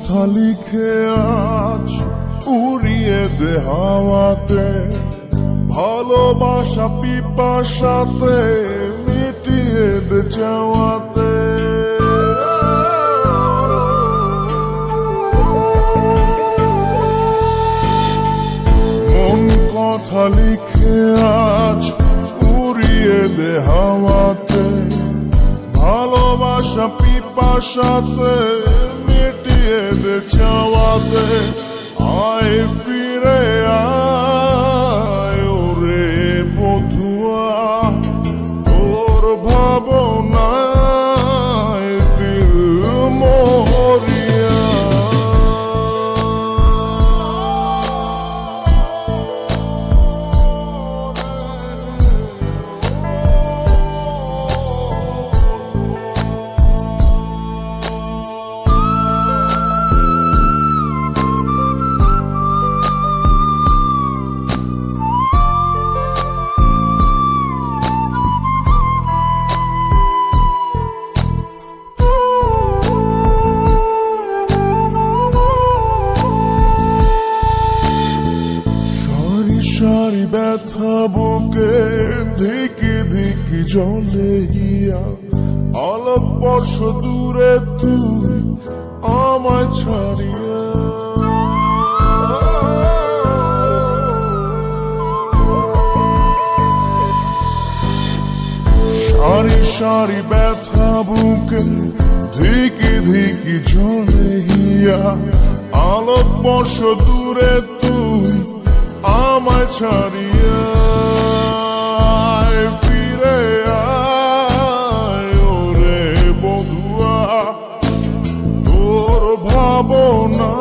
কথা লিখে আজ উড়িয়ে দে হাওয়াতে, ভালোবাসা পিপাসাতে মিটিয়ে দে চাওয়াতে। মন কথা লিখে আজ উড়িয়ে দে হাওয়াতে, ভালোবাসা পিপাসাতে মিটিয়ে দে চাওয়াতে। আয় ফিরে আয় ওরে বধুয়া, তোর ভাবনায় দিল মরিয়া। সারি ব্যথা বুকে ধিকি ধিকি জলে গিয়া, আলোক বর্ষ দূরে তুই আমায় ছাড়িয়া। সারি সারি ব্যথা বুকে ধিকি ধিকি জলে গিয়া, আলোক বর্ষ দূরে তুই আমায় ছাড়িয়া। ফিরে আয় ওরে বধুয়া, তোর ভাবনা